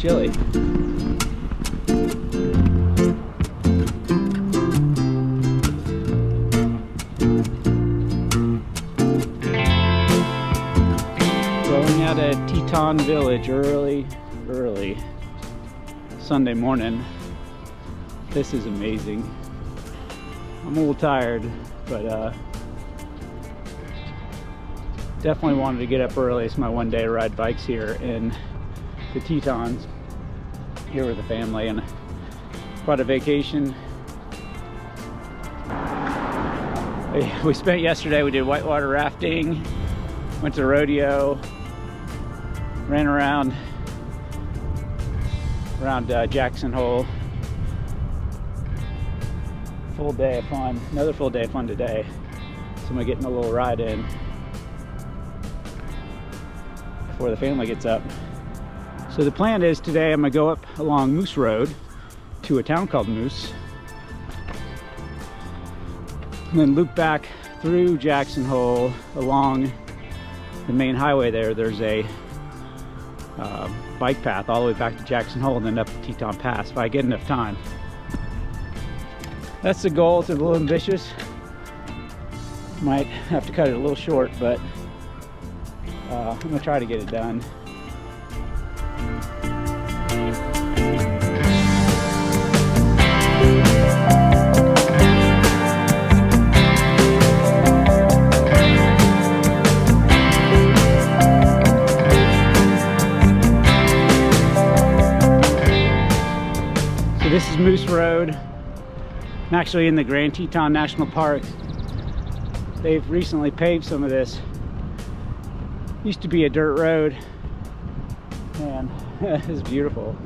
chilly. Going out of Teton village early Sunday morning. This is amazing. I'm a little tired, but definitely wanted to get up early. It's my one day to ride bikes here in the Tetons, here with the family, and quite a vacation. We spent yesterday, we did whitewater rafting, went to the rodeo, ran around Jackson Hole. Full day of fun, another full day of fun today. So I'm getting a little ride in before the family gets up. So the plan is today I'm gonna go up along Moose Road to a town called Moose, and then loop back through Jackson Hole along the main highway there. There's a bike path all the way back to Jackson Hole and then up the Teton Pass if I get enough time. That's the goal. It's a little ambitious. Might have to cut it a little short, but I'm gonna try to get it done. So this is Moose Road. I'm actually in the Grand Teton National Park. They've recently paved some of this. Used to be a dirt road, and it's beautiful.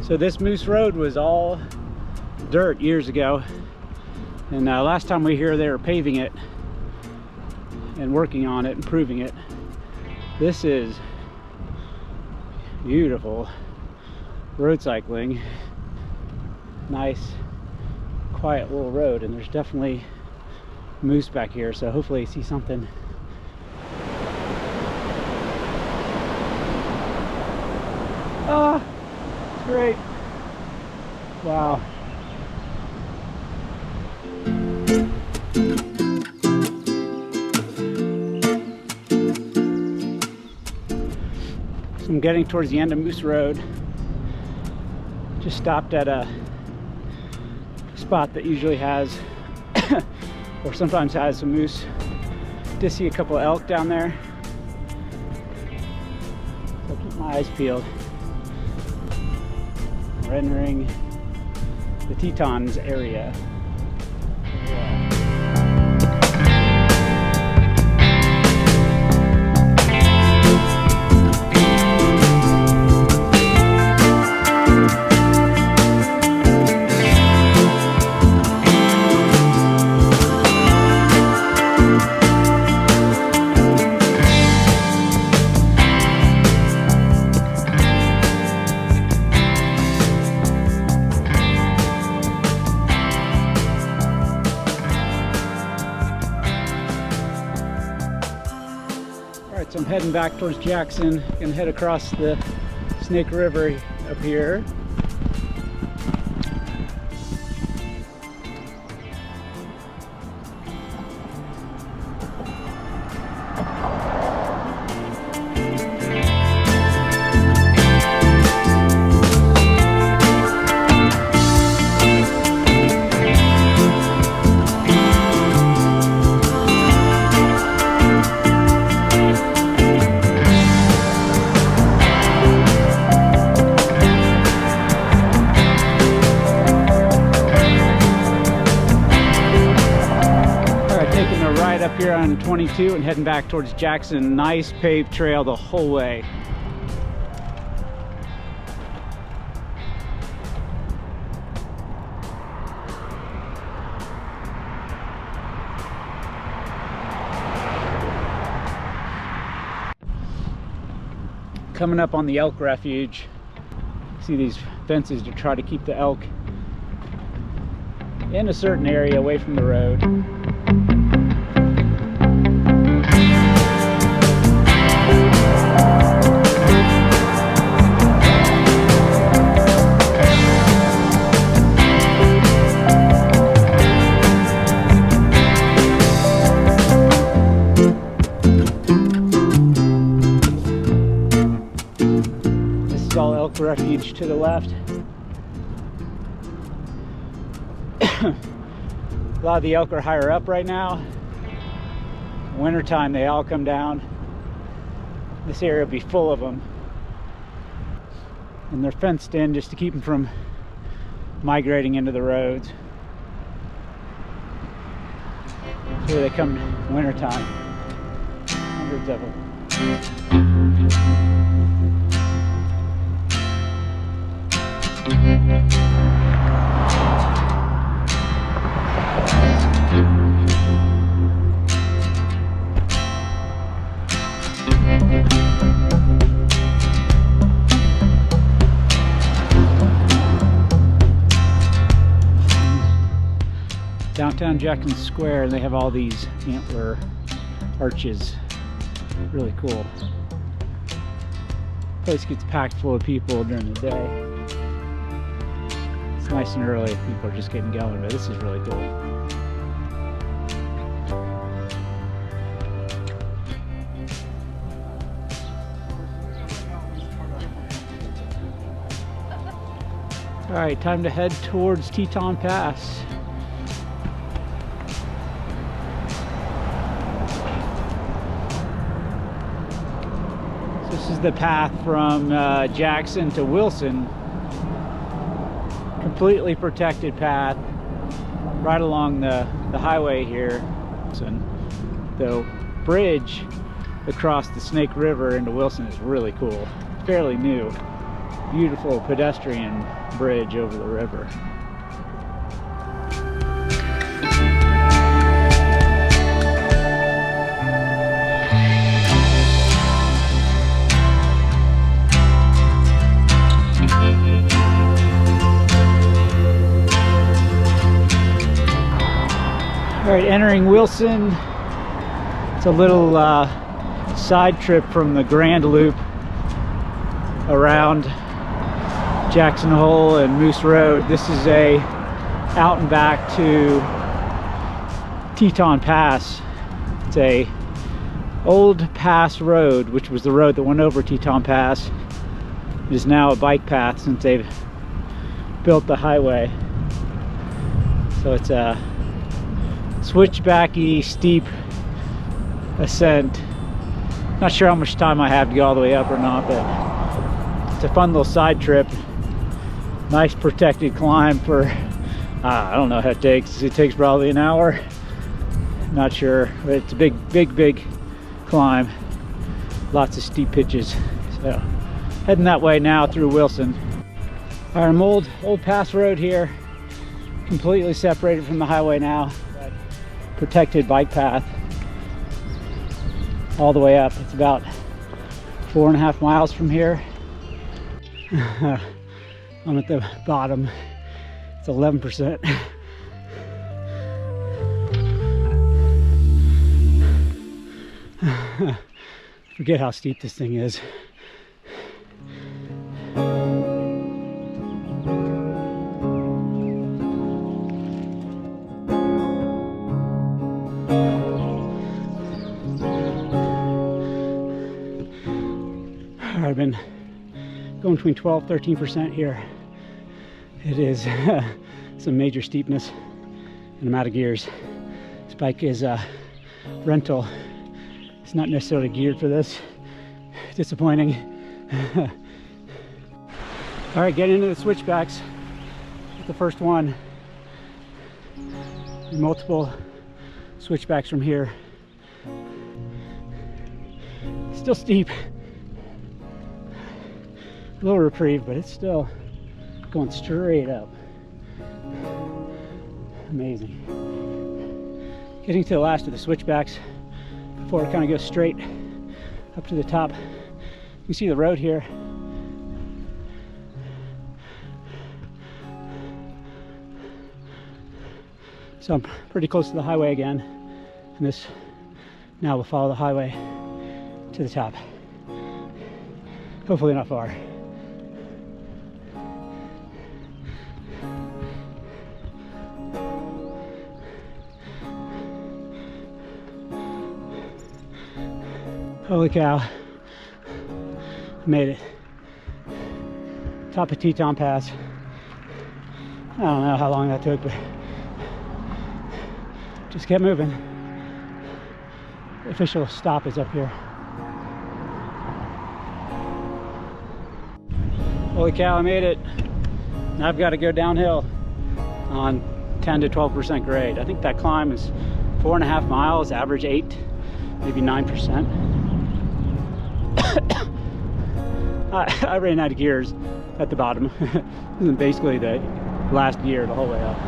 So this Moose Road was all dirt years ago, and last time we were here they were paving it and working on it, improving it. This is beautiful road cycling. Nice quiet little road, and there's definitely moose back here, so hopefully you see something. Ah, it's great. Wow. So I'm getting towards the end of Moose Road. Just stopped at a spot that usually has or sometimes has some moose. Did see a couple of elk down there, so I'll keep my eyes peeled. We're entering the Tetons area. So I'm heading back towards Jackson. Gonna head across the Snake River up here. Up here on 22 and heading back towards Jackson. Nice paved trail the whole way. Coming up on the Elk Refuge. See these fences to try to keep the elk in a certain area away from the road. Elk Refuge to the left. A lot of the elk are higher up right now. Wintertime, they all come down. This area will be full of them. And they're fenced in just to keep them from migrating into the roads. Here they come wintertime. Hundreds of them. Downtown Jackson Square, and they have all these antler arches. Really cool. Place gets packed full of people during the day. It's nice and early if people are just getting going, but this is really cool. All right, time to head towards Teton Pass. This is the path from Jackson to Wilson. Completely protected path right along the highway here. The bridge across the Snake River into Wilson is really cool. Fairly new. Beautiful pedestrian bridge over the river. All right, entering Wilson. It's a little side trip from the Grand Loop around Jackson Hole and Moose Road. This is a out and back to Teton Pass. It's a old pass road, which was the road that went over Teton Pass. It is now a bike path since they've built the highway. So it's a switchbacky, steep ascent. Not sure how much time I have to go all the way up or not, but it's a fun little side trip. Nice protected climb for, I don't know how it takes. It takes probably an hour. Not sure, but it's a big climb. Lots of steep pitches. So heading that way now through Wilson. All right, I'm old pass road here. Completely separated from the highway now. Protected bike path all the way up. It's about 4.5 miles from here. I'm at the bottom. It's 11%. Forget how steep this thing is. I've been going between 12-13% here. It is some major steepness, and I'm out of gears. This bike is a rental. It's not necessarily geared for this. Disappointing. All right, getting into the switchbacks. The first one. Multiple switchbacks from here. Still steep. A little reprieve, but it's still going straight up. Amazing. Getting to the last of the switchbacks before it kind of goes straight up to the top. You see the road here. So I'm pretty close to the highway again, and this now will follow the highway to the top. Hopefully not far. Holy cow, made it. Top of Teton Pass. I don't know how long that took, but just kept moving. The official stop is up here. Holy cow, I made it. Now I've got to go downhill on 10 to 12% grade. I think that climb is 4.5 miles, average 8, maybe 9%. I ran out of gears at the bottom. This is basically the last gear the whole way up.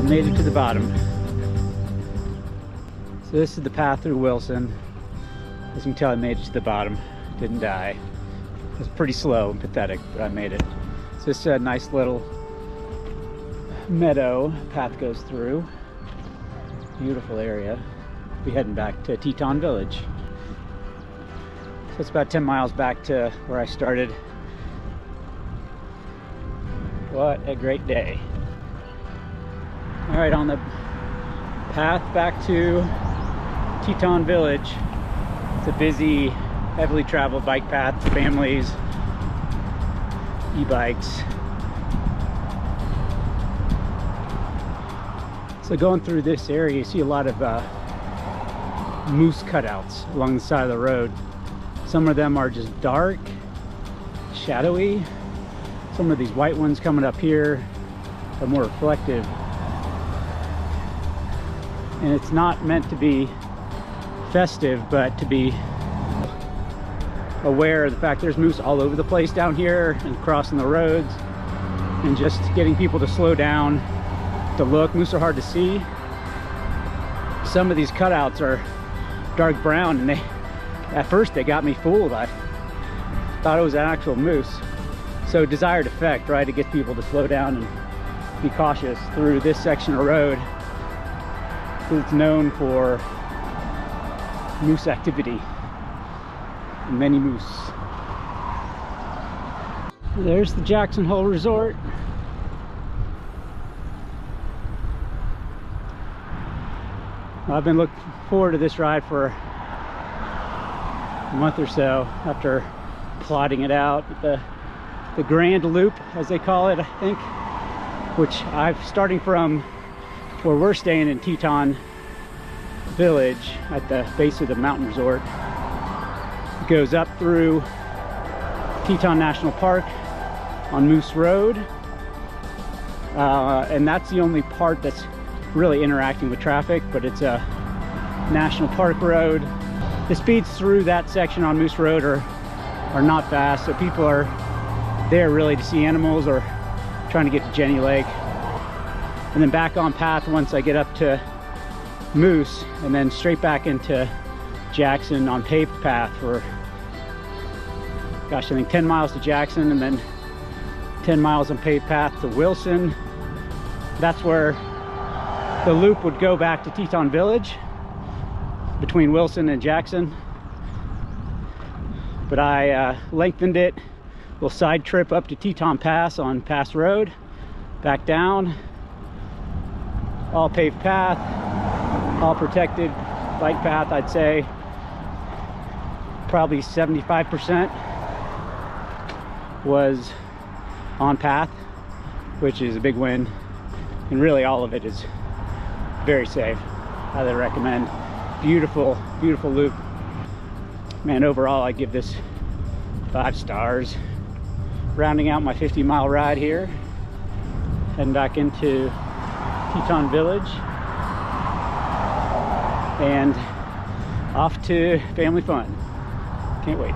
Made it to the bottom. So this is the path through Wilson. As you can tell, I made it to the bottom. Didn't die. It was pretty slow and pathetic, but I made it. So this is a nice little meadow path goes through. Beautiful area. We'll be heading back to Teton Village. So it's about 10 miles back to where I started. What a great day. All right, on the path back to Teton Village. It's a busy, heavily traveled bike path for families, e-bikes. So going through this area, you see a lot of moose cutouts along the side of the road. Some of them are just dark, shadowy. Some of these white ones coming up here are more reflective. And it's not meant to be festive, but to be aware of the fact there's moose all over the place down here and crossing the roads, and just getting people to slow down to look. Moose are hard to see. Some of these cutouts are dark brown, and at first they got me fooled. I thought it was an actual moose. So desired effect, right, to get people to slow down and be cautious through this section of road. It's known for moose activity, many moose. There's the Jackson Hole Resort. I've been looking forward to this ride for a month or so after plotting it out. The Grand Loop, as they call it, I think, which I'm starting from where we're staying in Teton Village at the base of the mountain resort. It goes up through Teton National Park on Moose Road, and that's the only part that's really interacting with traffic, but it's a national park road. The speeds through that section on Moose Road are not fast, so people are there really to see animals or trying to get to Jenny Lake. And then back on path once I get up to Moose, and then straight back into Jackson on paved path for, gosh, I think 10 miles to Jackson, and then 10 miles on paved path to Wilson. That's where the loop would go back to Teton Village between Wilson and Jackson. But I lengthened it, a little side trip up to Teton Pass on Pass Road, back down. All paved path, all protected bike path. I'd say probably 75% was on path, which is a big win. And really all of it is very safe. Highly recommend. Beautiful, beautiful loop. Man, overall I give this 5 stars. Rounding out my 50-mile ride here. Heading back into Teton Village. And off to family fun. Can't wait.